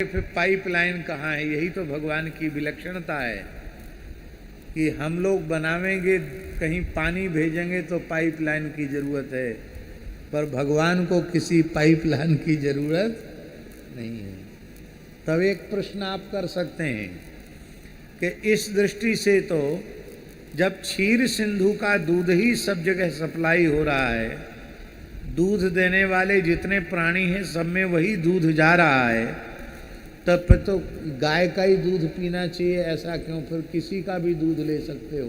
फिर पाइपलाइन कहाँ है? यही तो भगवान की विलक्षणता है कि हम लोग बनावेंगे, कहीं पानी भेजेंगे तो पाइपलाइन की जरूरत है, पर भगवान को किसी पाइपलाइन की जरूरत नहीं है। तब एक प्रश्न आप कर सकते हैं कि इस दृष्टि से तो जब क्षीर सिंधु का दूध ही सब जगह सप्लाई हो रहा है, दूध देने वाले जितने प्राणी हैं सब में वही दूध जा रहा है, तब फिर तो गाय का ही दूध पीना चाहिए। ऐसा क्यों? फिर किसी का भी दूध ले सकते हो।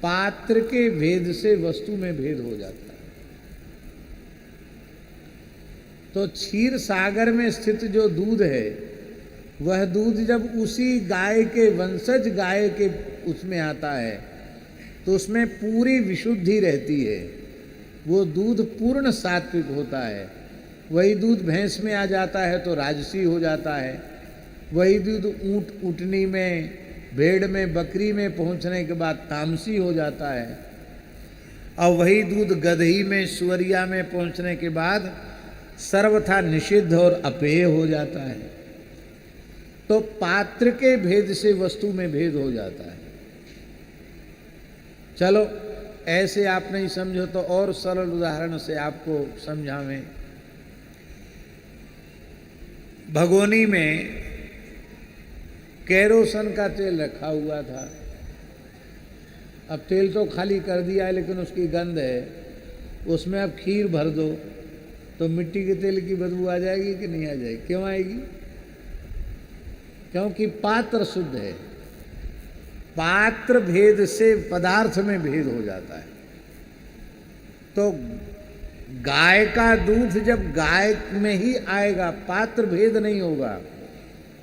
पात्र के भेद से वस्तु में भेद हो जाता है। तो क्षीर सागर में स्थित जो दूध है, वह दूध जब उसी गाय के वंशज गाय के उसमें आता है तो उसमें पूरी विशुद्धि रहती है, वो दूध पूर्ण सात्विक होता है। वही दूध भैंस में आ जाता है तो राजसी हो जाता है, वही दूध ऊँट ऊँटनी में, भेड़ में, बकरी में पहुंचने के बाद तामसी हो जाता है, और वही दूध गदही में, सुअरिया में पहुंचने के बाद सर्वथा निषिद्ध और अपेय हो जाता है। तो पात्र के भेद से वस्तु में भेद हो जाता है। चलो ऐसे आप नहीं समझो तो और सरल उदाहरण से आपको समझावें। भगोनी में केरोसिन का तेल रखा हुआ था। अब तेल तो खाली कर दिया है, लेकिन उसकी गंध है। उसमें अब खीर भर दो तो मिट्टी के तेल की बदबू आ जाएगी कि नहीं आ जाएगी? क्यों आएगी? क्योंकि पात्र शुद्ध है। पात्र भेद से पदार्थ में भेद हो जाता है। तो गाय का दूध जब गाय में ही आएगा, पात्र भेद नहीं होगा,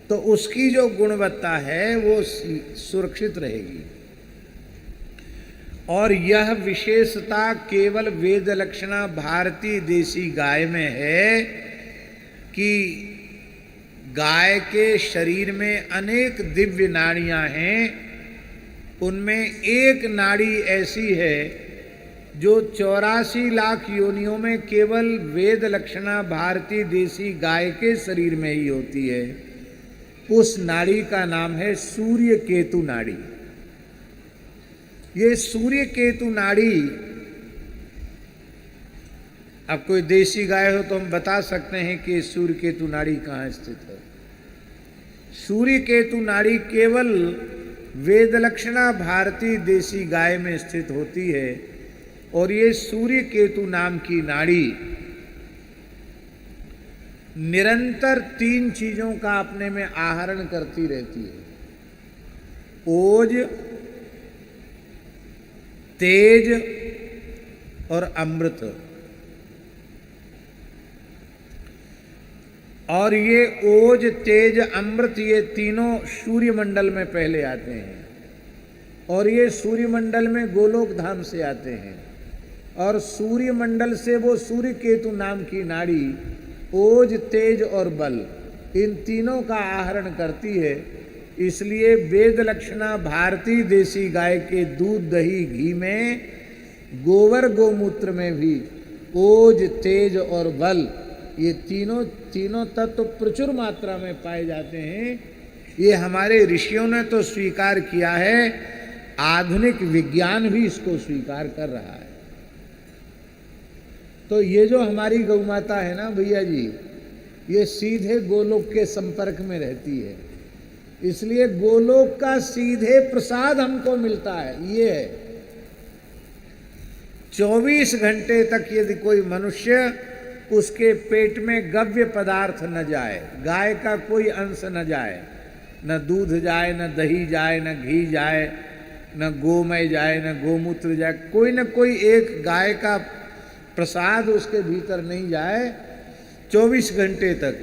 तो उसकी जो गुणवत्ता है वो सुरक्षित रहेगी। और यह विशेषता केवल वेद लक्षणा भारतीय देसी गाय में है कि गाय के शरीर में अनेक दिव्य नाड़ियां हैं। उनमें एक नाड़ी ऐसी है जो 84 लाख योनियों में केवल वेद लक्षणा भारतीय देसी गाय के शरीर में ही होती है। उस नाड़ी का नाम है सूर्य केतु नाड़ी। ये सूर्य केतु नाड़ी, अब कोई देसी गाय हो तो हम बता सकते हैं कि सूर्य केतु नाड़ी कहाँ स्थित है। सूर्य केतु नाड़ी केवल वेद लक्षणा भारतीय देसी गाय में स्थित होती है। और ये सूर्य केतु नाम की नाड़ी निरंतर 3 चीजों का अपने में आहरण करती रहती है: ओज, तेज और अमृत। और ये ओज, तेज, अमृत, ये तीनों सूर्यमंडल में पहले आते हैं। और ये सूर्यमंडल में गोलोक धाम से आते हैं। और सूर्यमंडल से वो सूर्य केतु नाम की नाड़ी ओज, तेज और बल, इन तीनों का आहरण करती है। इसलिए वेद लक्षणा भारतीय देसी गाय के दूध, दही, घी में, गोबर गोमूत्र में भी ओज, तेज और बल, ये तीनों तत्व प्रचुर मात्रा में पाए जाते हैं। ये हमारे ऋषियों ने तो स्वीकार किया है, आधुनिक विज्ञान भी इसको स्वीकार कर रहा है। तो ये जो हमारी गौ माता है ना भैया जी, ये सीधे गोलोक के संपर्क में रहती है। इसलिए गोलोक का सीधे प्रसाद हमको मिलता है। ये है 24 घंटे तक यदि कोई मनुष्य उसके पेट में गव्य पदार्थ न जाए, गाय का कोई अंश न जाए, न दूध जाए, न दही जाए, न घी जाए, न गोमय जाए, न गोमूत्र जाए, कोई न कोई एक गाय का प्रसाद उसके भीतर नहीं जाए 24 घंटे तक,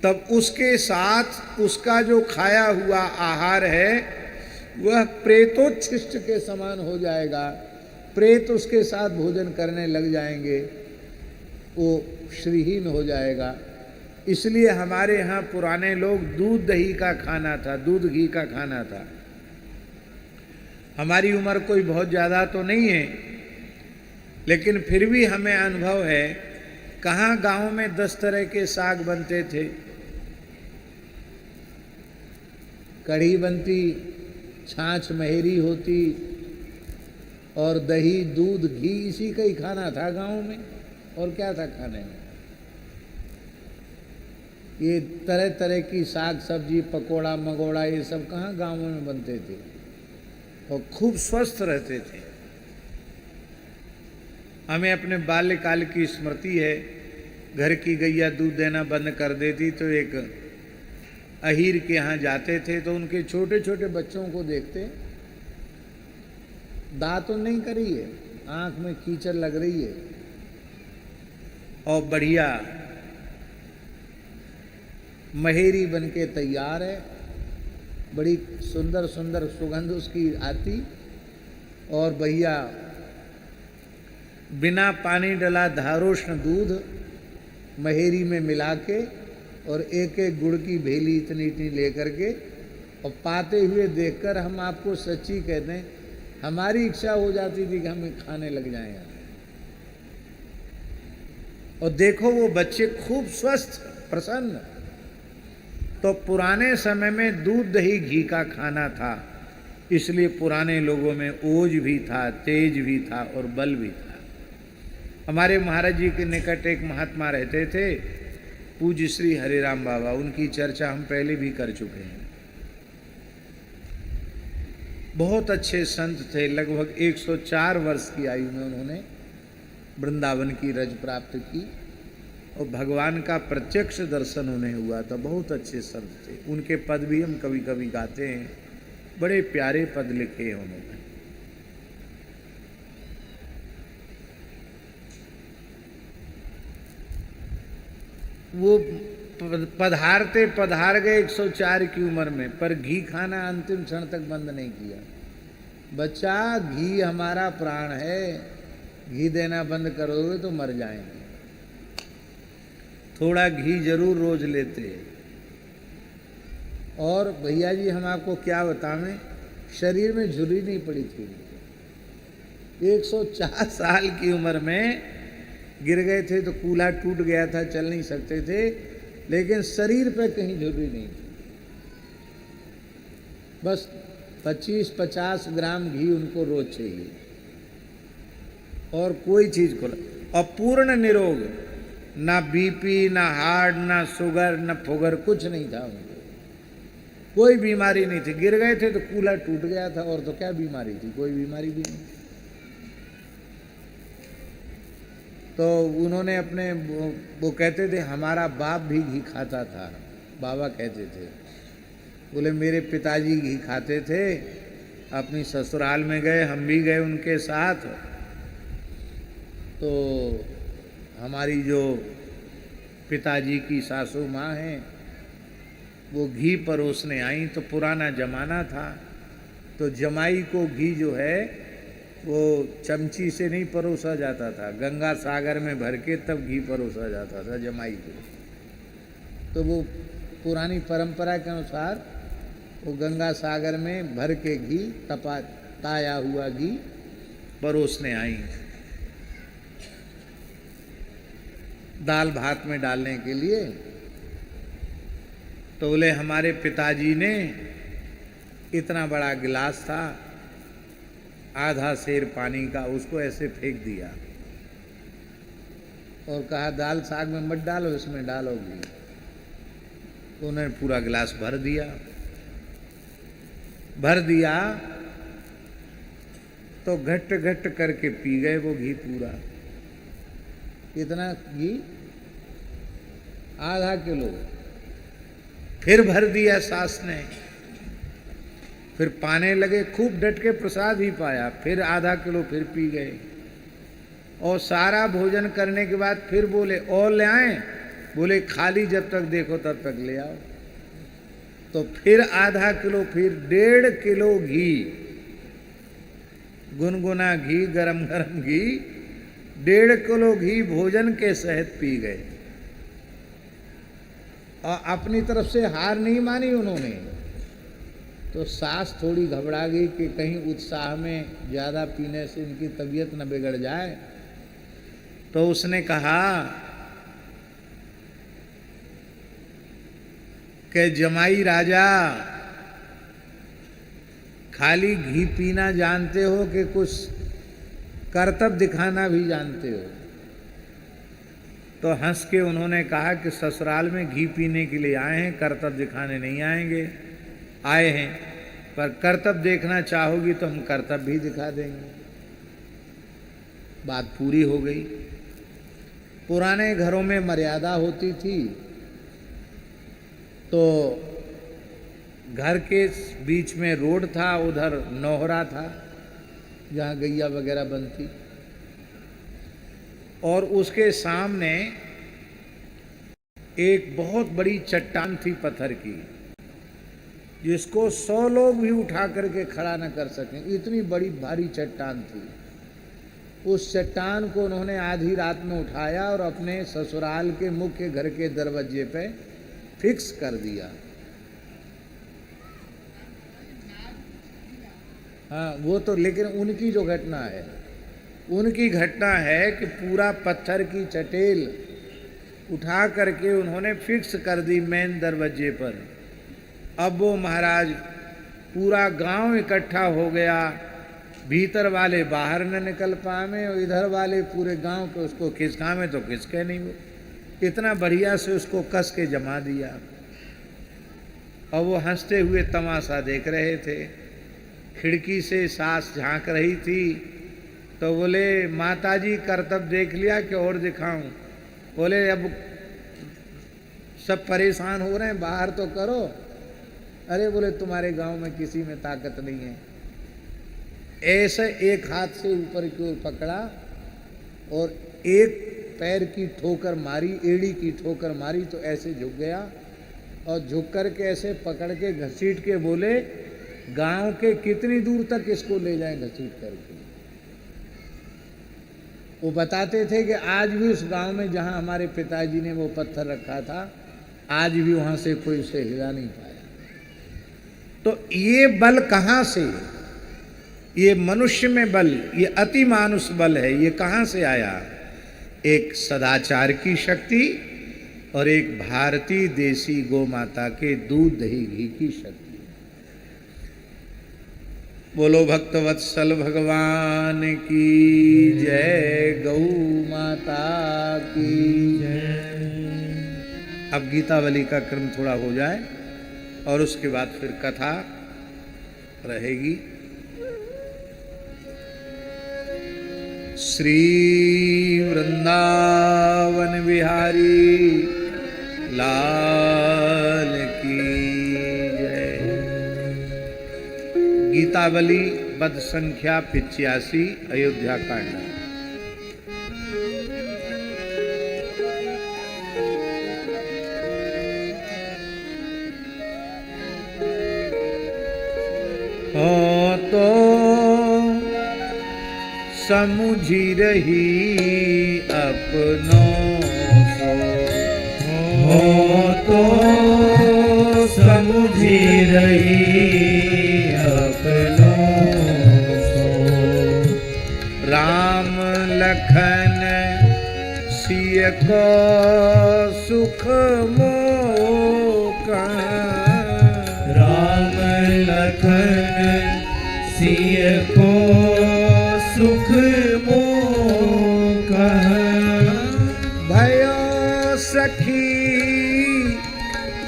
तब उसके साथ उसका जो खाया हुआ आहार है वह प्रेतोच्छिष्ट के समान हो जाएगा। प्रेत उसके साथ भोजन करने लग जाएंगे, वो श्रीहीन हो जाएगा। इसलिए हमारे यहाँ पुराने लोग दूध दही का खाना था, दूध घी का खाना था। हमारी उम्र कोई बहुत ज़्यादा तो नहीं है, लेकिन फिर भी हमें अनुभव है। कहाँ गांव में 10 तरह के साग बनते थे, कढ़ी बनती, छाछ महेरी होती और दही दूध घी, इसी का ही खाना था गांव में। और क्या था खाने में? ये तरह तरह की साग सब्जी, पकोड़ा मकोड़ा, ये सब कहाँ गांवों में बनते थे। और खूब स्वस्थ रहते थे। हमें अपने बाल्यकाल की स्मृति है, घर की गैया दूध देना बंद कर देती तो एक अहीर के यहाँ जाते थे तो उनके छोटे छोटे बच्चों को देखते, दांत तो नहीं करी है, आंख में कीचड़ लग रही है और बढ़िया महेरी बन के तैयार है, बड़ी सुंदर सुंदर सुगंध उसकी आती, और भैया बिना पानी डला धारोष्ण दूध महेरी में मिला के और एक एक गुड़ की भेली इतनी इतनी लेकर के, और पाते हुए देखकर हम आपको सच्ची कहते हैं, हमारी इच्छा हो जाती थी कि हम खाने लग जाएं। और देखो वो बच्चे खूब स्वस्थ प्रसन्न। तो पुराने समय में दूध दही घी का खाना था, इसलिए पुराने लोगों में ओज भी था, तेज भी था और बल भी था। हमारे महाराज जी के निकट एक महात्मा रहते थे, पूज्य श्री हरिराम बाबा, उनकी चर्चा हम पहले भी कर चुके हैं। बहुत अच्छे संत थे, लगभग 104 वर्ष की आयु में उन्होंने वृंदावन की रज प्राप्त की और भगवान का प्रत्यक्ष दर्शन उन्हें हुआ था। बहुत अच्छे संत थे, उनके पद भी हम कभी कभी गाते हैं, बड़े प्यारे पद लिखे हैं उन्होंने। वो पधारते पधार गए 104 की उम्र में, पर घी खाना अंतिम क्षण तक बंद नहीं किया। बच्चा, घी हमारा प्राण है, घी देना बंद करोगे तो मर जाएंगे। थोड़ा घी जरूर रोज लेते। और भैया जी हम आपको क्या बतावें, शरीर में झुर्री नहीं पड़ी थी। 104 साल की उम्र में गिर गए थे तो कूल्हा टूट गया था, चल नहीं सकते थे, लेकिन शरीर पे कहीं झुर्री नहीं थी। बस 25-50 ग्राम घी उनको रोज चाहिए और कोई चीज को, और पूर्ण निरोग, ना बीपी, ना हार्ट, ना शुगर, ना फुगर, कुछ नहीं था उनको, कोई बीमारी नहीं थी। गिर गए थे तो कूल्हा टूट गया था, और तो क्या बीमारी थी, कोई बीमारी भी नहीं। तो उन्होंने अपने वो कहते थे हमारा बाप भी घी खाता था, बाबा कहते थे, बोले मेरे पिताजी घी खाते थे, अपनी ससुराल में गए, हम भी गए उनके साथ, तो हमारी जो पिताजी की सासू माँ हैं वो घी परोसने आई, तो पुराना जमाना था, तो जमाई को घी जो है वो चमची से नहीं परोसा जाता था, गंगा सागर में भर के तब घी परोसा जाता था जमाई को। तो वो पुरानी परंपरा के अनुसार वो गंगा सागर में भर के घी, ताया हुआ घी परोसने आई, दाल भात में डालने के लिए। तो बोले हमारे पिताजी ने इतना बड़ा गिलास था, आधा सेर पानी का, उसको ऐसे फेंक दिया और कहा दाल साग में मत डालो, इसमें डालोगी। तो उन्होंने पूरा गिलास भर दिया। तो घट घट करके पी गए वो घी पूरा। कितना घी? आधा किलो। फिर भर दिया सास ने, फिर पाने लगे, खूब डट के प्रसाद ही पाया, फिर आधा किलो फिर पी गए। और सारा भोजन करने के बाद फिर बोले और ले आएं? बोले खाली जब तक देखो तब तक ले आओ। तो फिर आधा किलो, फिर 1.5 किलो घी, गुनगुना घी, गरम गरम घी, 1.5 किलो घी भोजन के सहित पी गए। और अपनी तरफ से हार नहीं मानी उन्होंने। तो सास थोड़ी घबरा गई कि कहीं उत्साह में ज़्यादा पीने से इनकी तबीयत न बिगड़ जाए। तो उसने कहा कि जमाई राजा, खाली घी पीना जानते हो कि कुछ करतब दिखाना भी जानते हो? तो हंस के उन्होंने कहा कि ससुराल में घी पीने के लिए आए हैं, करतब दिखाने नहीं आए हैं, पर करतब देखना चाहोगी तो हम करतब भी दिखा देंगे। बात पूरी हो गई। पुराने घरों में मर्यादा होती थी, तो घर के बीच में रोड था, उधर नौहरा था जहाँ गैया वगैरह बनती, और उसके सामने एक बहुत बड़ी चट्टान थी पत्थर की, जिसको 100 लोग भी उठा करके खड़ा न कर सकें, इतनी बड़ी भारी चट्टान थी। उस चट्टान को उन्होंने आधी रात में उठाया और अपने ससुराल के मुख्य घर के दरवाजे पे फिक्स कर दिया। हाँ, वो तो लेकिन उनकी जो घटना है, उनकी घटना है कि पूरा पत्थर की चटेल उठा करके उन्होंने फिक्स कर दी मेन दरवाजे पर। अब वो महाराज पूरा गांव इकट्ठा हो गया, भीतर वाले बाहर न निकल पाए और इधर वाले पूरे गांव के उसको खिसकावे तो खिसके नहीं, वो इतना बढ़िया से उसको कस के जमा दिया। और वो हंसते हुए तमाशा देख रहे थे। खिड़की से सास झांक रही थी, तो बोले माताजी करतब देख लिया कि और दिखाऊं? बोले अब सब परेशान हो रहे हैं, बाहर तो करो। अरे बोले तुम्हारे गांव में किसी में ताकत नहीं है। ऐसे एक हाथ से ऊपर की ओर पकड़ा और एक पैर की ठोकर मारी, एड़ी की ठोकर मारी, तो ऐसे झुक गया और झुक कर के ऐसे पकड़ के घसीट के बोले गांव के कितनी दूर तक इसको ले जाएं घसीट करके। वो बताते थे कि आज भी उस गांव में जहां हमारे पिताजी ने वो पत्थर रखा था, आज भी वहां से कोई उसे हिला नहीं पाया। तो ये बल कहां से, ये मनुष्य में बल, ये अति मानुष बल है, ये कहां से आया? एक सदाचार की शक्ति और एक भारतीय देसी गौ माता के दूध दही घी की शक्ति। बोलो भक्तवत्सल भगवान की जय, गौ माता की जय। अब गीतावली का क्रम थोड़ा हो जाए और उसके बाद फिर कथा रहेगी। श्री वृंदावन बिहारी लाल की जय। गीतावली पद संख्या 85 अयोध्या कांड। हो तो समुझी रही अपनों को, हो तो समुझी रही अपनों को। राम लखन सिय को सुख मोका। राम लखन सिय को सुख मोका। भयो सखी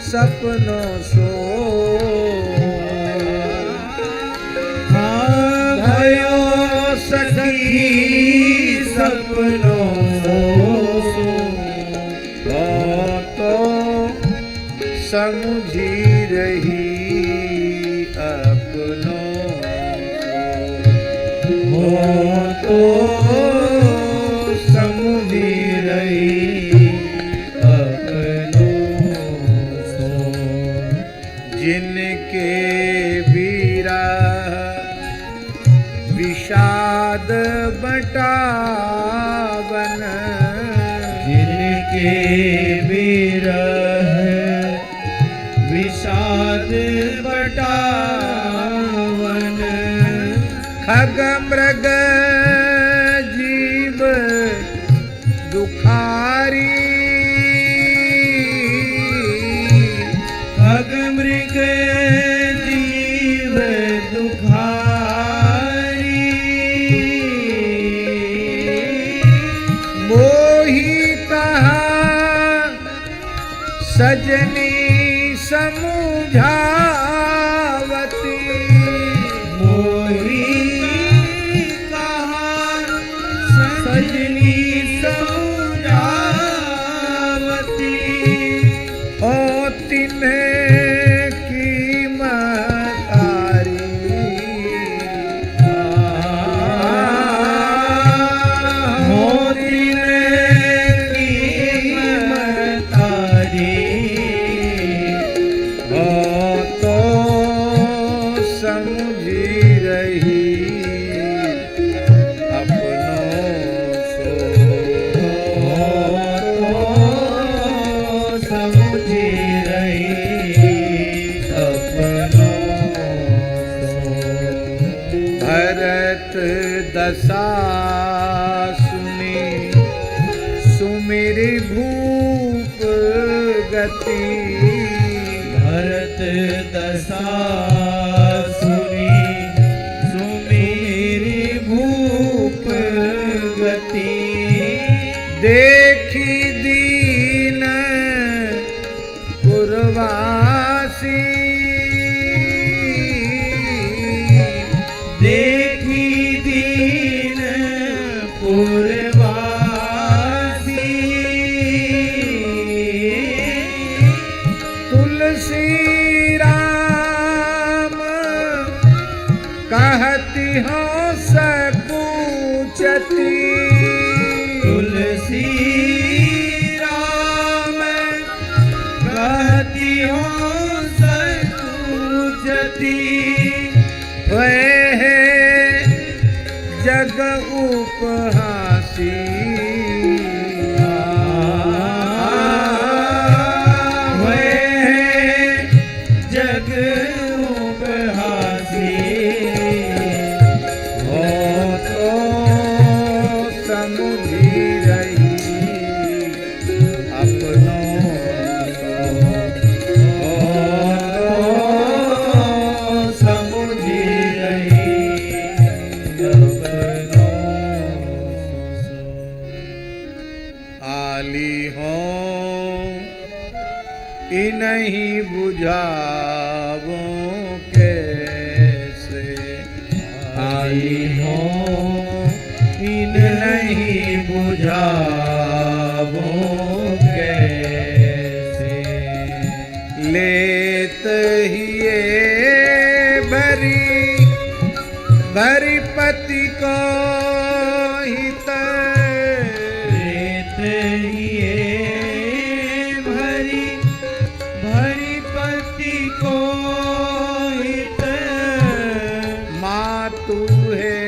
सपनों सो। हाँ भयो सखी सपनों सो। तो समुझी रही अपनों को। हो तो समुझी रही अपनों को। जिनके बीरा विषाद बटावन। जिनके बिरह विषाद बटावन। खग मृग जीव दुखारी। खग मृग जीव दुखारी। सजनी समुझावती मोही कहा सजनी समुझावती ओ तिन्हें की महतारी मोती की महतारी ओ तो समझी रही अपनों सो समझी रही अपनों भरत दशा सुनी सुमिरी भूप गति भरत दशा सुनी सुमेरी भूप गति देखी दीन पुरवासी देखी दीन पुरवासी तुलसी राम कहती हो सकूचती तुलसी राम कहती हो सकूचती वह जग उपहासी जग उपहासी हो तो समुझी रही अपनों हो समुझी रही अपनों आली हो इन्हीं बुझावो कैसे आई हो नहीं बुझावो कैसे लेत ही ये भरी पति को हित लेत ये भरी भरी पति को हित मातु है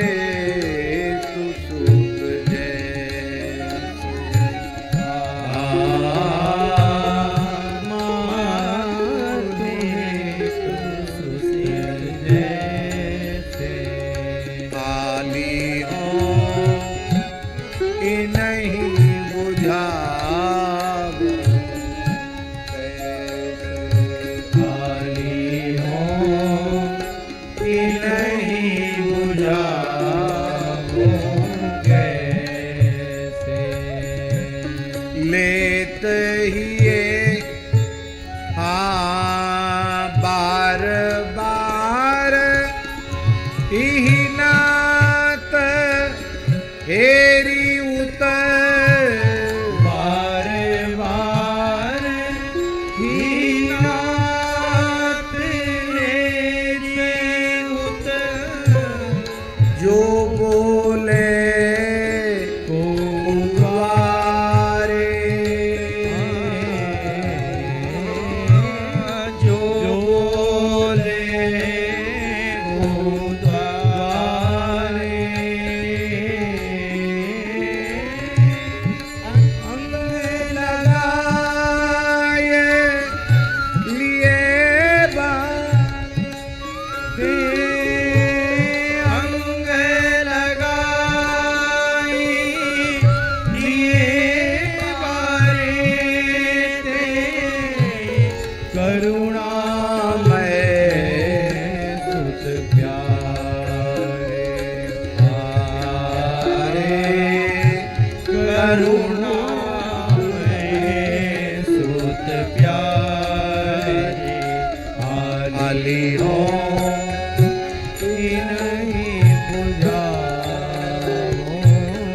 तु सुख जैसे आली हो नहीं बुझावो लेत ही ये हाँ बार बार ही नात हेरी उतर बार बार ही नात हेरी उतर जो बोले को जो बोले द्वारे अंग लगाए लिए बाते अंग लगाई लिए बारे ते करुणा सुत प्यारे करुणा सुत प्यारे आली हो नहीं बुझाओ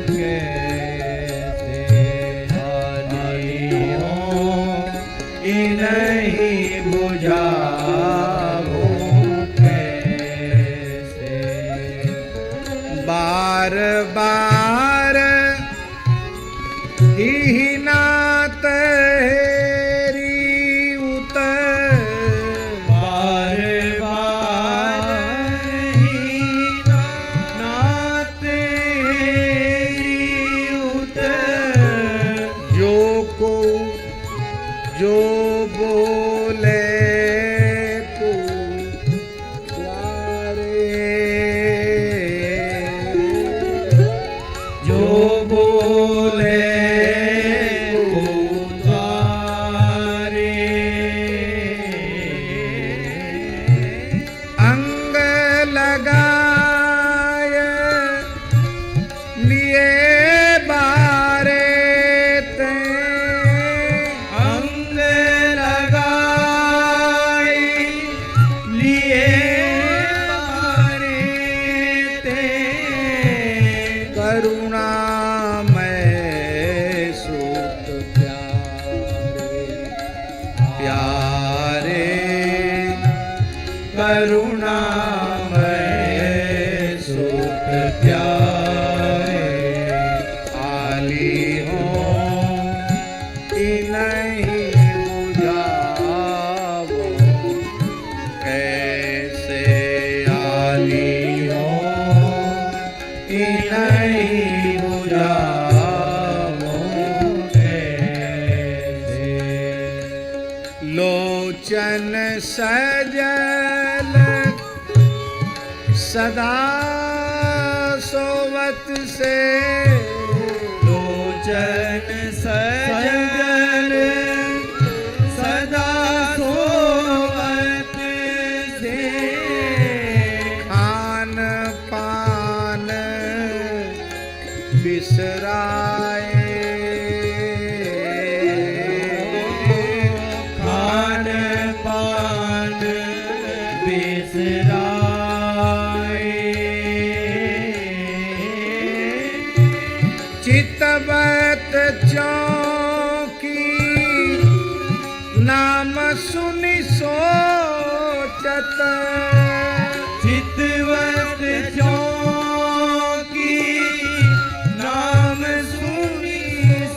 कैसे, आली हो नहीं बुझाओ कैसे। बार बार ही नात हेरी उतर, बार बार ही नात हेरी उतर, जो को जो बोले को जो बोले उतारे, अंग लगाय लिए बारे ते, अंग लगाई लिए बारे ते, करुणा में सुख प्यारे करुणा में सुख प्यारे, आली हो कि नहीं बुझावो कैसे, आली हो कि नहीं बुझाओ कैसे। लोचन सजल सदा सोवत से, लोचन सजल सदा सोवत से, खान पान बिसराए, खान पान बिसराए, चितवत चौकी नाम सुनि सोचत, चितवत चौकी नाम सुनी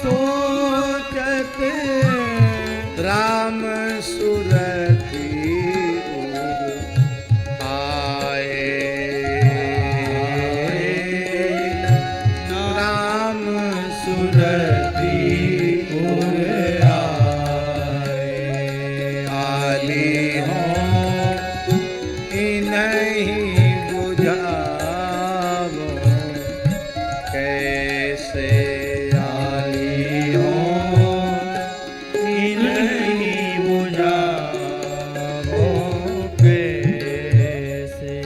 सोचत, राम सुरति उर आए, राम सुरति उर आए, आली हो कि नहीं बुझावो कैसे, आली हो कि नहीं बुझाओ कैसे।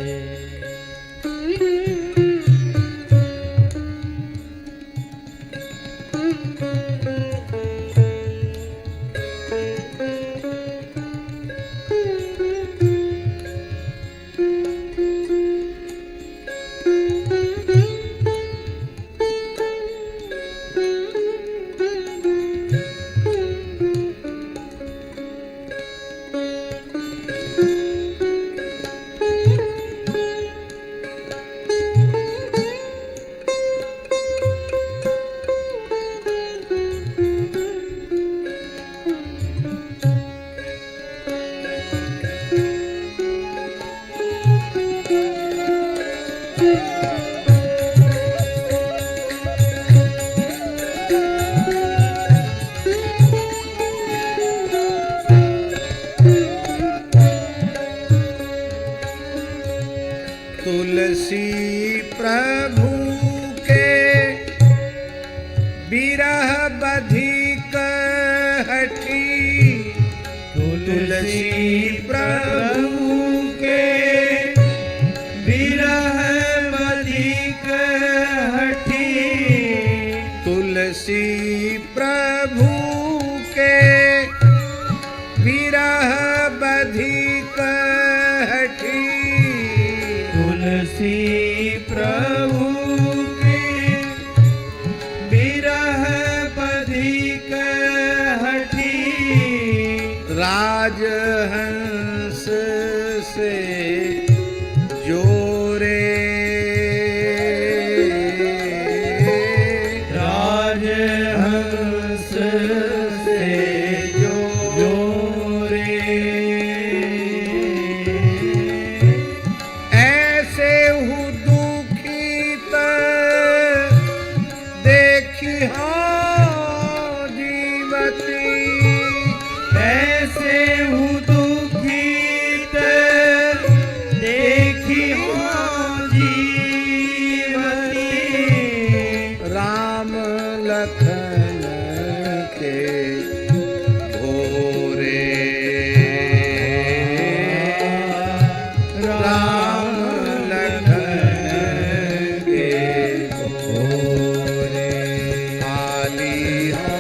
तुलसी प्रभु के बिरह बधिक हठी, तुलसी प्रभु के बिरह बधिक हठी, तुलसी प्रभु के विरह बधिक राजहंस से जोरे, राजहंस से जोरे, ऐसे हूँ दुखी देखी हाँ जीवती, ऐसे हूँ दुखित देखी हाँ जीवती, राम लखन के भोरे, राम लखन के भोरे, आली हो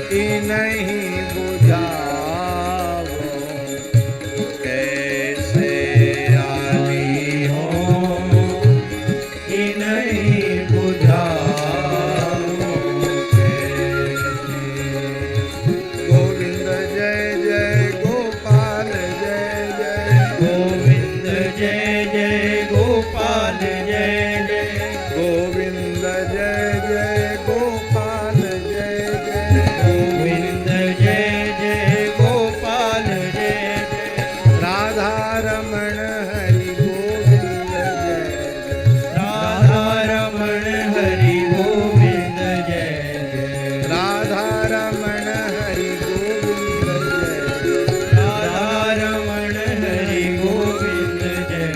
कि नहीं बुझावो, कैसे आली हो कि नहीं बुझाओ कैसे। गोविंद जय जय गोपाल जय जय, गोविंद जय जय गोपाल जय जय, गोविंद जय जय गोपाल जय जय, गोविंद जय जय गोपाल जय जय, राधा रमण हरि गोविंद जय जय, राधा रमण हरि गोविंद जय जय, राधा रमण हरि गोविंद जय जय, राधा रमण हरि गोविंद जय जय,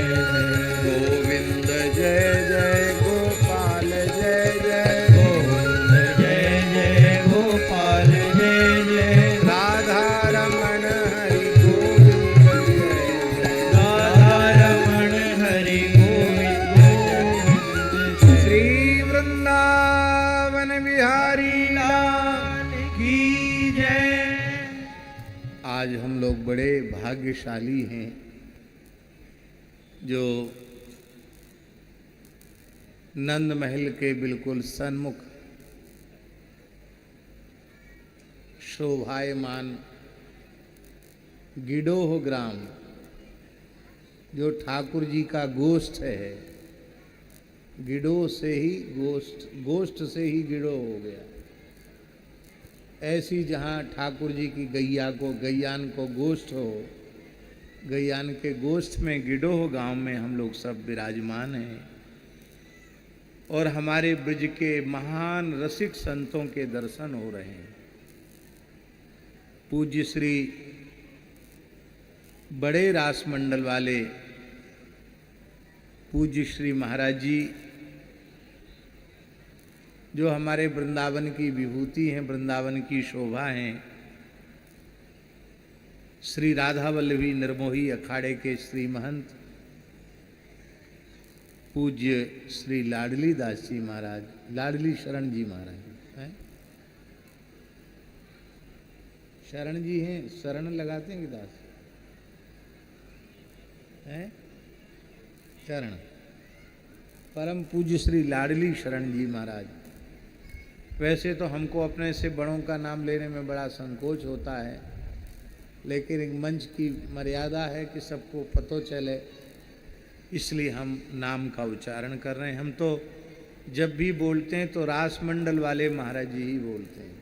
गोविंद जय जय गोपाल जय जय, गोविंद जय जय गोपाल जय जय, राधा रमण हरि गोविंद जय जय, राधा रमण हरि गोविंद जय जय। श्री वृंदावन बिहारी लाल की जय। आज हम लोग बड़े भाग्यशाली हैं जो नंद महल के बिल्कुल सन्मुख शोभायमान गिडोह ग्राम जो ठाकुर जी का गोष्ठ है, गिडोह से ही गोष्ठ, गोष्ठ से ही गिडोह हो गया। ऐसी जहाँ ठाकुर जी की गैया को, गैयान को गोष्ठ हो, गैयान के गोष्ठ में गिडोह गांव में हम लोग सब विराजमान हैं और हमारे ब्रज के महान रसिक संतों के दर्शन हो रहे हैं। पूज्य श्री बड़े रास मंडल वाले पूज्य श्री महाराज जी जो हमारे वृंदावन की विभूति हैं, वृंदावन की शोभा हैं, श्री राधा वल्लभी निर्मोही अखाड़े के श्री महंत पूज्य श्री लाडली दास जी महाराज, लाडली शरण जी महाराज हैं, शरण जी हैं, शरण लगाते हैं कि दास हैं, शरण, परम पूज्य श्री लाडली शरण जी महाराज। वैसे तो हमको अपने से बड़ों का नाम लेने में बड़ा संकोच होता है, लेकिन एक मंच की मर्यादा है कि सबको पता चले, इसलिए हम नाम का उच्चारण कर रहे हैं। हम तो जब भी बोलते हैं तो रास मंडल वाले महाराज जी ही बोलते हैं।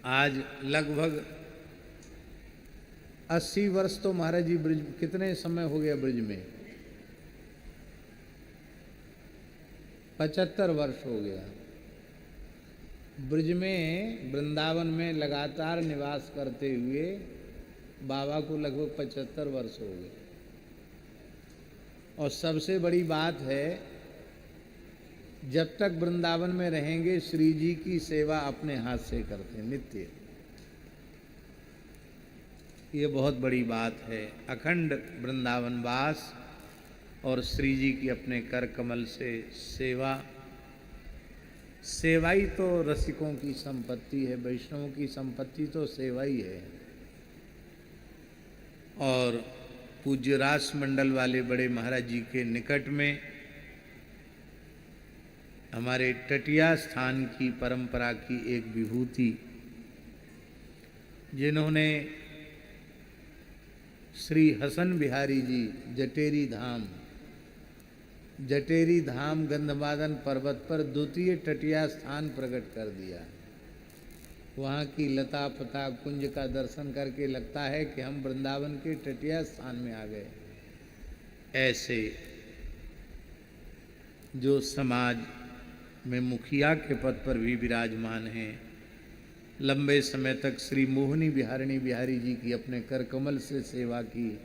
आज लगभग 80 वर्ष तो महाराज जी ब्रज, कितने समय हो गया ब्रज में? 75 वर्ष हो गया। ब्रज में, वृंदावन में लगातार निवास करते हुए बाबा को लगभग 75 वर्ष हो गए। और सबसे बड़ी बात है, जब तक वृंदावन में रहेंगे श्री जी की सेवा अपने हाथ से करते हैं नित्य। ये बहुत बड़ी बात है। अखंड वृंदावन वास और श्री जी की अपने कर कमल से सेवा। सेवा ही तो रसिकों की संपत्ति है, वैष्णवों की संपत्ति तो सेवा ही है। और पूज्य रास मंडल वाले बड़े महाराज जी के निकट में हमारे टटिया स्थान की परंपरा की एक विभूति जिन्होंने श्री हसन बिहारी जी जटेरी धाम गंधमादन पर्वत पर द्वितीय तटीय स्थान प्रकट कर दिया। वहाँ की लता पता कुंज का दर्शन करके लगता है कि हम वृंदावन के तटीय स्थान में आ गए। ऐसे जो समाज में मुखिया के पद पर भी विराजमान हैं, लंबे समय तक श्री मोहिनी बिहारिणी बिहारी जी की अपने कर कमल से सेवा की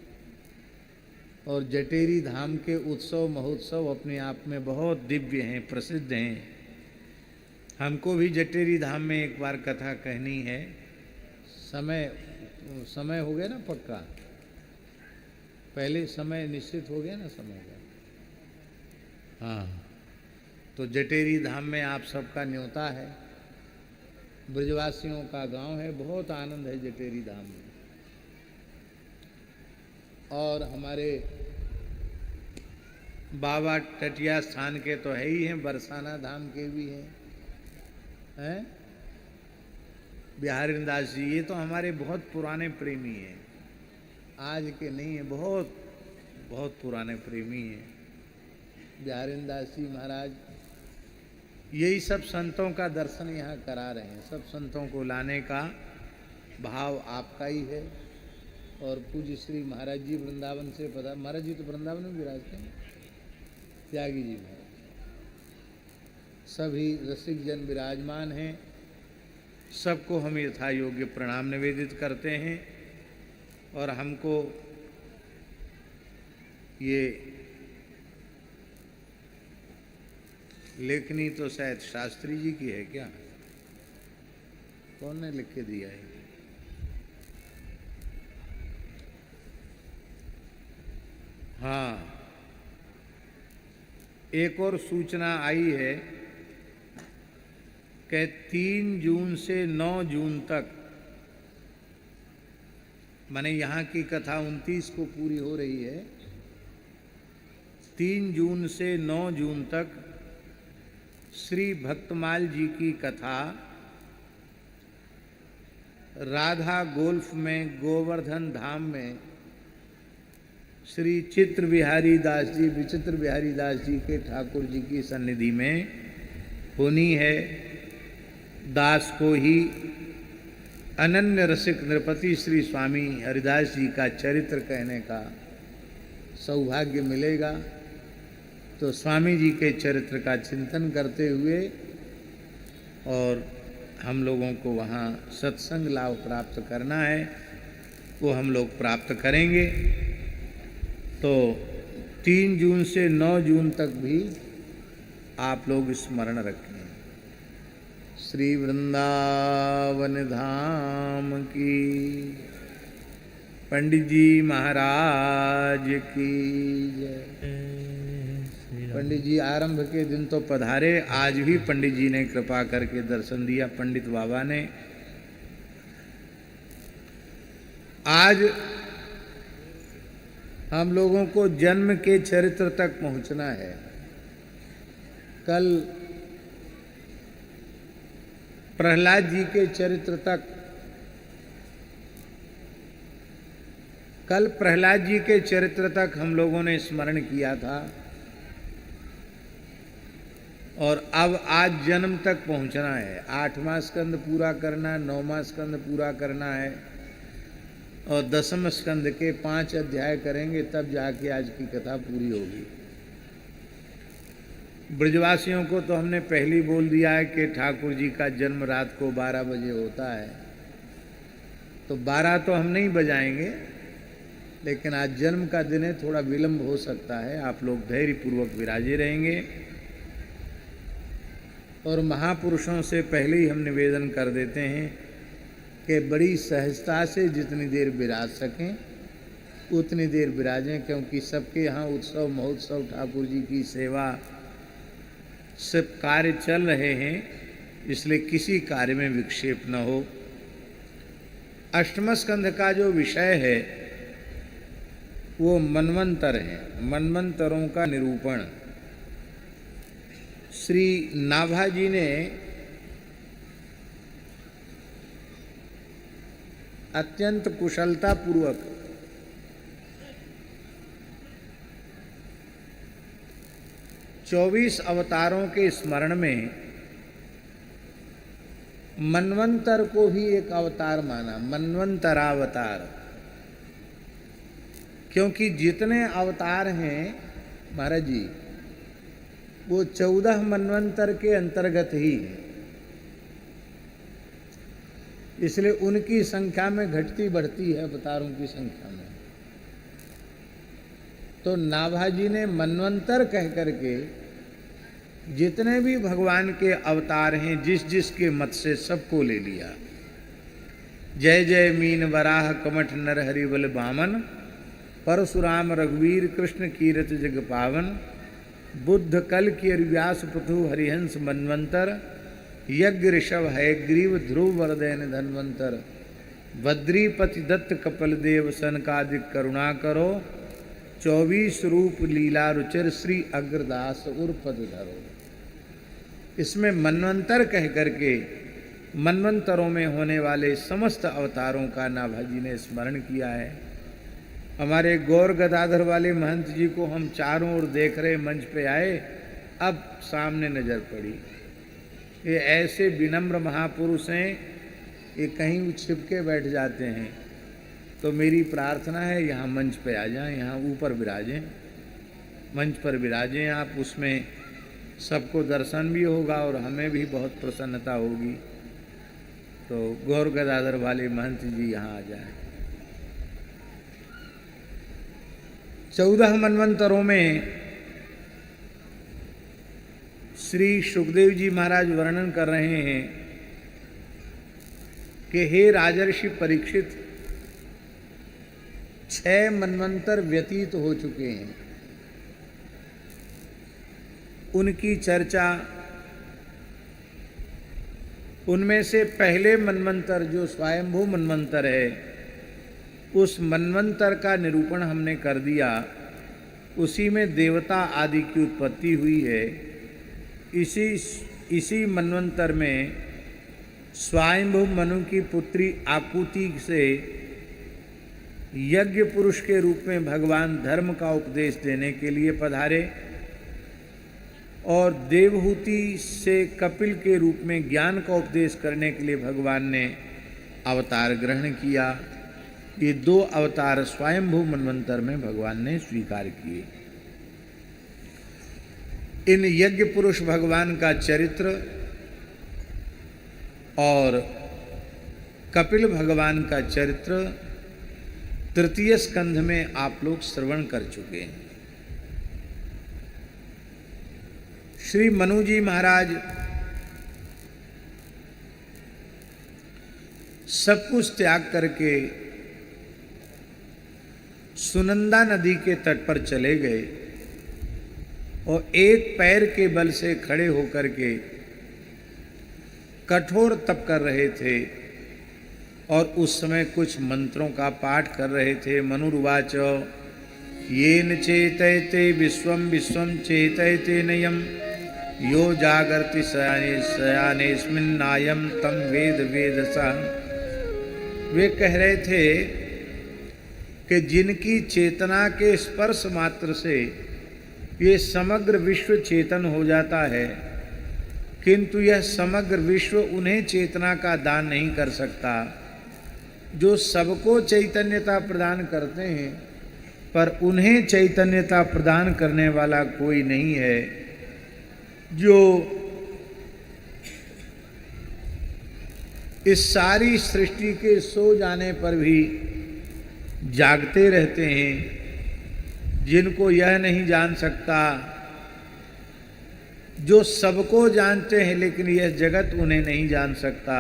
और जटेरी धाम के उत्सव महोत्सव अपने आप में बहुत दिव्य हैं, प्रसिद्ध हैं। हमको भी जटेरी धाम में एक बार कथा कहनी है। समय हो गया ना पक्का, पहले समय निश्चित हो गया ना समय का। हाँ, तो जटेरी धाम में आप सबका न्योता है, ब्रजवासियों का गांव है, बहुत आनंद है जटेरी धाम में। और हमारे बाबा तटिया स्थान के तो है ही हैं, बरसाना धाम के भी हैं, बिहारी दास जी, ये तो हमारे बहुत पुराने प्रेमी हैं, आज के नहीं है, बहुत बहुत पुराने प्रेमी हैं बिहारी दास जी महाराज। यही सब संतों का दर्शन यहाँ करा रहे हैं। सब संतों को लाने का भाव आपका ही है। और पूज्य श्री महाराज जी वृंदावन से पता, महाराज जी तो वृंदावन में विराजते हैं, त्यागी जी महाराज, सभी रसिक जन विराजमान हैं। सबको हम यथा योग्य प्रणाम निवेदित करते हैं। और हमको ये लेखनी तो शायद शास्त्री जी की है क्या, कौन ने लिख के दिया है? हाँ, एक और सूचना आई है कि 3 जून से 9 जून तक, माने यहाँ की कथा 29 को पूरी हो रही है, 3 जून से 9 जून तक श्री भक्तमाल जी की कथा राधा गोल्फ में गोवर्धन धाम में श्री चित्र बिहारी दास जी, विचित्र बिहारी दास जी के ठाकुर जी की सन्निधि में होनी है। दास को ही अनन्य रसिक नृपति श्री स्वामी हरिदास जी का चरित्र कहने का सौभाग्य मिलेगा। तो स्वामी जी के चरित्र का चिंतन करते हुए और हम लोगों को वहाँ सत्संग लाभ प्राप्त करना है, वो हम लोग प्राप्त करेंगे। तो 3 जून से 9 जून तक भी आप लोग स्मरण रखें। श्री वृंदावन धाम की, पंडित जी महाराज की जय। पंडित जी आरंभ के दिन तो पधारे, आज भी पंडित जी ने कृपा करके दर्शन दिया। पंडित बाबा ने आज हम लोगों को जन्म के चरित्र तक पहुंचना है। कल प्रहलाद जी के चरित्र तक, कल प्रहलाद जी के चरित्र तक हम लोगों ने स्मरण किया था और अब आज जन्म तक पहुंचना है। 8वां स्कंद पूरा करना, 9वां स्कंद पूरा करना है और 10वें स्कंद के 5 अध्याय करेंगे, तब जाके आज की कथा पूरी होगी। ब्रजवासियों को तो हमने पहले ही बोल दिया है कि ठाकुर जी का जन्म रात को 12 बजे होता है, तो 12 तो हम नहीं बजाएंगे, लेकिन आज जन्म का दिन है, थोड़ा विलंब हो सकता है। आप लोग धैर्यपूर्वक विराजे रहेंगे। और महापुरुषों से पहले ही हम निवेदन कर देते हैं कि बड़ी सहजता से जितनी देर विराज सकें उतनी देर विराजें, क्योंकि सबके यहाँ उत्सव महोत्सव ठाकुर जी की सेवा सब कार्य चल रहे हैं, इसलिए किसी कार्य में विक्षेप न हो। अष्टम स्कंध का जो विषय है वो मनवंतर है, मनवंतरों का निरूपण। श्री नाभा जी ने अत्यंत कुशलता पूर्वक चौबीस अवतारों के स्मरण में मनवंतर को भी एक अवतार माना, मनवंतरावतार। क्योंकि जितने अवतार हैं महाराज जी वो 14 मनवंतर के अंतर्गत ही है, इसलिए उनकी संख्या में घटती बढ़ती है अवतारों की संख्या में। तो नाभाजी ने मनवंतर कह करके जितने भी भगवान के अवतार हैं जिस जिस के मत से सबको ले लिया। जय जय मीन वराह कमठ नर हरि बल बामन, परशुराम रघुवीर कृष्ण कीरत जग पावन, बुद्ध कल की व्यास पृथु हरिहंस मनवंतर, यज्ञ ऋषभ है ग्रीव ध्रुव वरदैन धन्वंतर, बद्रीपति दत्त कपल देव सनकादिक करुणा करो, 24 रूप लीला रुचिर श्री अग्रदास उर्पद धरो। इसमें मनवंतर कह करके मनवंतरों में होने वाले समस्त अवतारों का नाभाजी ने स्मरण किया है। हमारे गौर गदाधर वाले महंत जी को हम चारों ओर देख रहे, मंच पे आए, अब सामने नजर पड़ी। ये ऐसे विनम्र महापुरुष हैं, ये कहीं छिप के बैठ जाते हैं। तो मेरी प्रार्थना है यहाँ मंच पे आ जाएं, यहाँ ऊपर विराजें, मंच पर विराजें आप, उसमें सबको दर्शन भी होगा और हमें भी बहुत प्रसन्नता होगी। तो गौर गदाधर वाले महंत जी यहाँ आ जाएं। 14 मनवंतरों में श्री सुखदेव जी महाराज वर्णन कर रहे हैं कि हे राजर्षि परीक्षित, 6 मनवंतर व्यतीत हो चुके हैं। उनकी चर्चा, उनमें से पहले मनवंतर जो स्वयंभू मनवंतर है, उस मनवंतर का निरूपण हमने कर दिया। उसी में देवता आदि की उत्पत्ति हुई है। इसी मनवंतर में स्वयंभू मनु की पुत्री आकुति से यज्ञ पुरुष के रूप में भगवान धर्म का उपदेश देने के लिए पधारे और देवहूति से कपिल के रूप में ज्ञान का उपदेश करने के लिए भगवान ने अवतार ग्रहण किया। ये 2 अवतार स्वयंभू मनवंतर में भगवान ने स्वीकार किए। इन यज्ञ पुरुष भगवान का चरित्र और कपिल भगवान का चरित्र तृतीय स्कंध में आप लोग श्रवण कर चुके हैं। श्री मनु जी महाराज सब कुछ त्याग करके सुनंदा नदी के तट पर चले गए और एक पैर के बल से खड़े होकर के कठोर तप कर रहे थे और उस समय कुछ मंत्रों का पाठ कर रहे थे। मनुर्वाच येन चेतयते विश्वम विश्वम चेतयते नयम, यो जागर्ति शयानेस्मिन्नायम तम वेद वेदसा। वे कह रहे थे कि जिनकी चेतना के स्पर्श मात्र से ये समग्र विश्व चेतन हो जाता है, किंतु यह समग्र विश्व उन्हें चेतना का दान नहीं कर सकता जो सबको चैतन्यता प्रदान करते हैं, पर उन्हें चैतन्यता प्रदान करने वाला कोई नहीं है जो इस सारी सृष्टि के सो जाने पर भी जागते रहते हैं, जिनको यह नहीं जान सकता, जो सबको जानते हैं लेकिन यह जगत उन्हें नहीं जान सकता,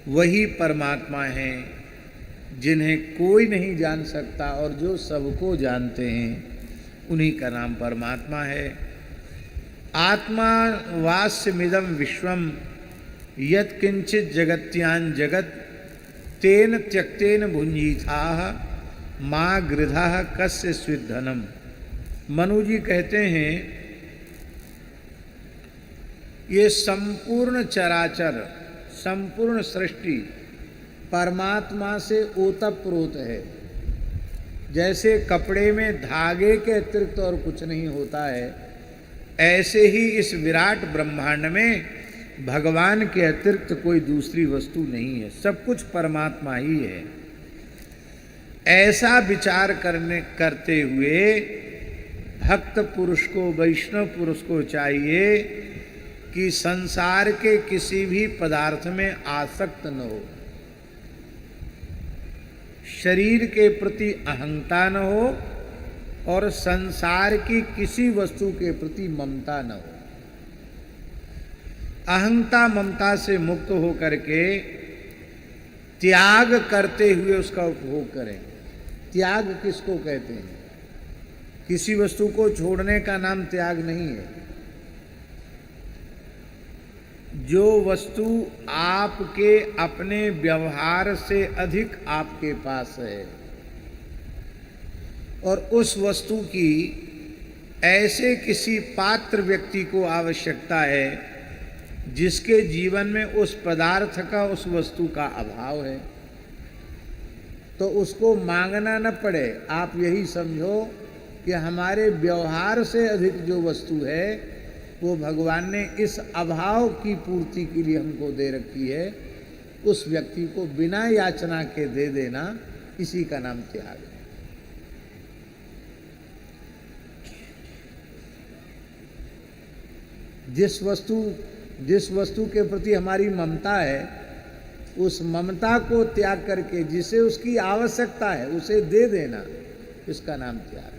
वही परमात्मा हैं जिन्हें कोई नहीं जान सकता और जो सबको जानते हैं, उन्हीं का नाम परमात्मा है। आत्मा वास्यमिदं विश्वम यत् किंचित जगत्यान जगत तेन त्यक्तेन भुंजीथाः माँ गृधा कस्य स्विद्धनम। मनु जी कहते हैं ये संपूर्ण चराचर, संपूर्ण सृष्टि परमात्मा से ओतप्रोत है। जैसे कपड़े में धागे के अतिरिक्त और कुछ नहीं होता है, ऐसे ही इस विराट ब्रह्मांड में भगवान के अतिरिक्त कोई दूसरी वस्तु नहीं है, सब कुछ परमात्मा ही है। ऐसा विचार करते हुए भक्त पुरुष को, वैष्णव पुरुष को चाहिए कि संसार के किसी भी पदार्थ में आसक्त न हो, शरीर के प्रति अहंता न हो और संसार की किसी वस्तु के प्रति ममता न हो। अहंता ममता से मुक्त हो करके त्याग करते हुए उसका उपभोग करें। त्याग किसको कहते हैं? किसी वस्तु को छोड़ने का नाम त्याग नहीं है। जो वस्तु आपके अपने व्यवहार से अधिक आपके पास है और उस वस्तु की ऐसे किसी पात्र व्यक्ति को आवश्यकता है जिसके जीवन में उस पदार्थ का, उस वस्तु का अभाव है, तो उसको मांगना न पड़े। आप यही समझो कि हमारे व्यवहार से अधिक जो वस्तु है वो भगवान ने इस अभाव की पूर्ति के लिए हमको दे रखी है। उस व्यक्ति को बिना याचना के दे देना, इसी का नाम त्याग है। जिस वस्तु के प्रति हमारी ममता है, उस ममता को त्याग करके जिसे उसकी आवश्यकता है उसे दे देना, इसका नाम त्याग है।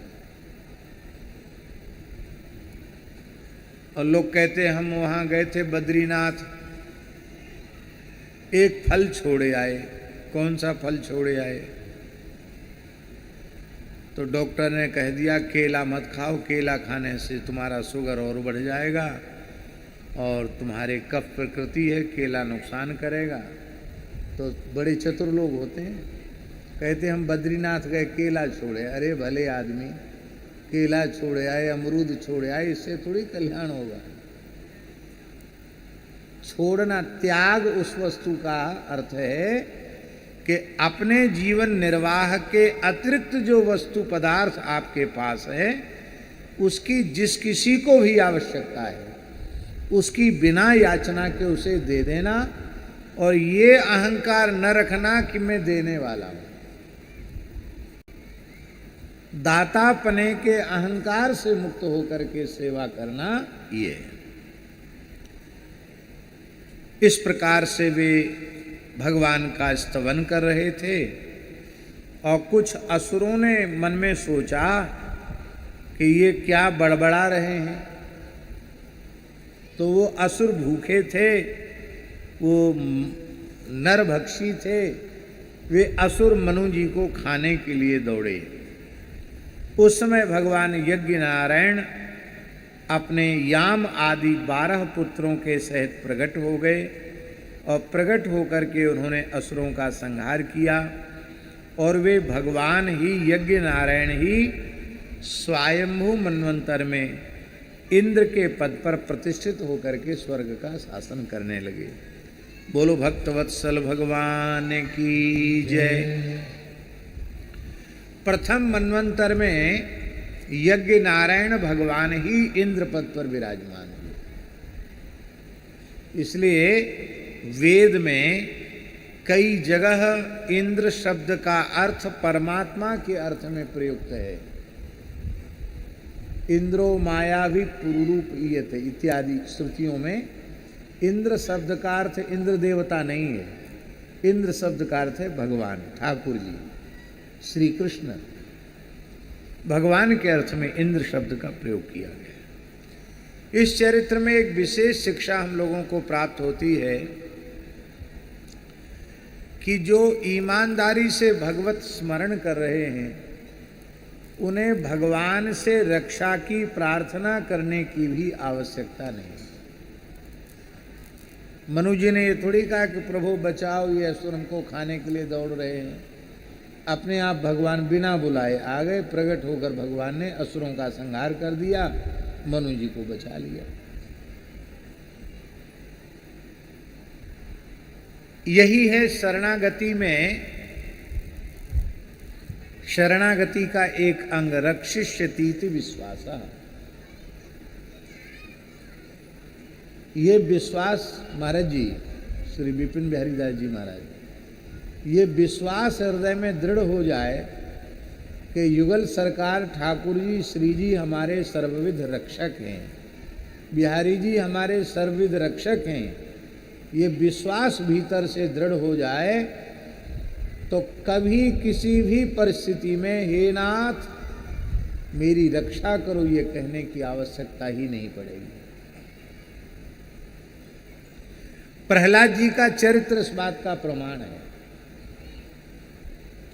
और लोग कहते हैं हम वहां गए थे बद्रीनाथ, एक फल छोड़े आए। कौन सा फल छोड़े आए? तो डॉक्टर ने कह दिया केला मत खाओ, केला खाने से तुम्हारा शुगर और बढ़ जाएगा और तुम्हारे कफ प्रकृति है, केला नुकसान करेगा। तो बड़े चतुर लोग होते हैं, कहते हम बद्रीनाथ गए, केला छोड़े। अरे भले आदमी, केला छोड़े आए, अमरूद छोड़े आए, इससे थोड़ी कल्याण होगा। छोड़ना, त्याग उस वस्तु का अर्थ है कि अपने जीवन निर्वाह के अतिरिक्त जो वस्तु पदार्थ आपके पास है उसकी जिस किसी को भी आवश्यकता है उसकी बिना याचना के उसे दे देना, और ये अहंकार न रखना कि मैं देने वाला हूं। दातापने के अहंकार से मुक्त होकर के सेवा करना, ये है। इस प्रकार से वे भगवान का स्तवन कर रहे थे और कुछ असुरों ने मन में सोचा कि ये क्या बड़बड़ा रहे हैं। तो वो असुर भूखे थे, वो नरभक्षी थे, वे असुर मनु जी को खाने के लिए दौड़े। उस समय भगवान यज्ञ नारायण अपने याम आदि 12 पुत्रों के सहित प्रकट हो गए और प्रकट होकर के उन्होंने असुरों का संहार किया और वे भगवान ही यज्ञ नारायण ही स्वयंभू मनवंतर में इंद्र के पद पर प्रतिष्ठित होकर के स्वर्ग का शासन करने लगे। बोलो भक्तवत्सल भगवान की जय। प्रथम मनवंतर में यज्ञ नारायण भगवान ही इंद्र पद पर विराजमान हुए। इसलिए वेद में कई जगह इंद्र शब्द का अर्थ परमात्मा के अर्थ में प्रयुक्त है। इंद्रो मायावी पुरुरूप ईयते इत्यादि श्रुतियों में इंद्र शब्द का अर्थ इंद्र देवता नहीं है। इंद्र शब्द का अर्थ है भगवान, ठाकुर जी, श्री कृष्ण। भगवान के अर्थ में इंद्र शब्द का प्रयोग किया गया। इस चरित्र में एक विशेष शिक्षा हम लोगों को प्राप्त होती है कि जो ईमानदारी से भगवत स्मरण कर रहे हैं उन्हें भगवान से रक्षा की प्रार्थना करने की भी आवश्यकता नहीं। मनु जी ने ये थोड़ी कहा कि प्रभु बचाओ, ये असुर हमको खाने के लिए दौड़ रहे हैं। अपने आप भगवान बिना बुलाए आ गए, प्रकट होकर भगवान ने असुरों का संहार कर दिया, मनु जी को बचा लिया। यही है शरणागति में, शरणागति का एक अंग रक्षिष्यतीति विश्वास। ये विश्वास महाराज जी, श्री विपिन बिहारी दास जी महाराज, ये विश्वास हृदय में दृढ़ हो जाए कि युगल सरकार ठाकुर जी श्री जी हमारे सर्वविध रक्षक हैं, बिहारी जी हमारे सर्वविध रक्षक हैं, ये विश्वास भीतर से दृढ़ हो जाए तो कभी किसी भी परिस्थिति में हे नाथ मेरी रक्षा करो ये कहने की आवश्यकता ही नहीं पड़ेगी। प्रहलाद जी का चरित्र इस बात का प्रमाण है।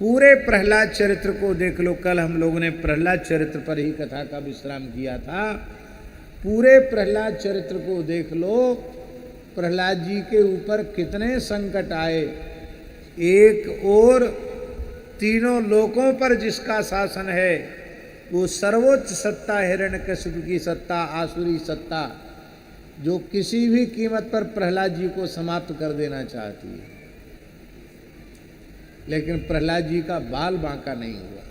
पूरे प्रहलाद चरित्र को देख लो, कल हम लोगों ने प्रहलाद चरित्र पर ही कथा का विश्राम किया था। पूरे प्रहलाद चरित्र को देख लो, प्रहलाद जी के ऊपर कितने संकट आए। एक और तीनों लोकों पर जिसका शासन है, वो सर्वोच्च सत्ता हिरण्यकशिपु की सत्ता, आसुरी सत्ता, जो किसी भी कीमत पर प्रहलाद जी को समाप्त कर देना चाहती है, लेकिन प्रहलाद जी का बाल बांका नहीं हुआ।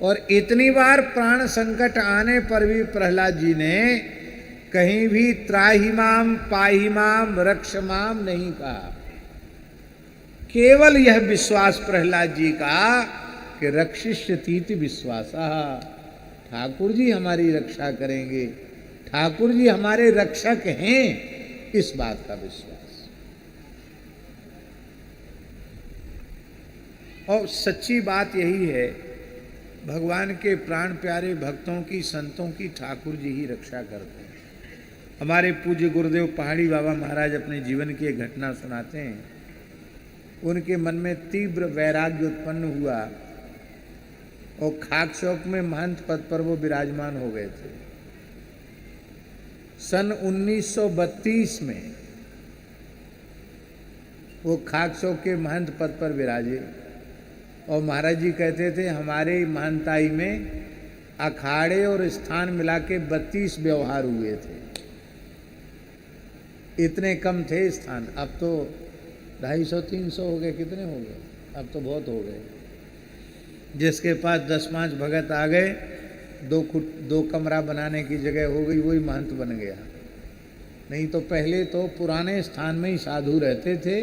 और इतनी बार प्राण संकट आने पर भी प्रहलाद जी ने कहीं भी त्राहिमाम पाहिमाम रक्षमाम नहीं कहा। केवल यह विश्वास प्रहलाद जी का कि रक्षिष्यतीति विश्वास, ठाकुर जी हमारी रक्षा करेंगे, ठाकुर जी हमारे रक्षक हैं, इस बात का विश्वास। और सच्ची बात यही है, भगवान के प्राण प्यारे भक्तों की, संतों की ठाकुर जी ही रक्षा करते हैं। हमारे पूज्य गुरुदेव पहाड़ी बाबा महाराज अपने जीवन की एक घटना सुनाते हैं। उनके मन में तीव्र वैराग्य उत्पन्न हुआ और खाक चौक में महंत पद पर वो विराजमान हो गए थे। सन 1932 में वो खाक चौक के महंत पद पर विराजे और महाराज जी कहते थे हमारे महंताई में अखाड़े और स्थान मिला के 32 व्यवहार हुए थे। इतने कम थे स्थान, अब तो 250-300 हो गए, कितने हो गए, अब तो बहुत हो गए। जिसके पास 10-5 भगत आ गए, 2 कमरा बनाने की जगह हो गई, वही महंत बन गया। नहीं तो पहले तो पुराने स्थान में ही साधु रहते थे,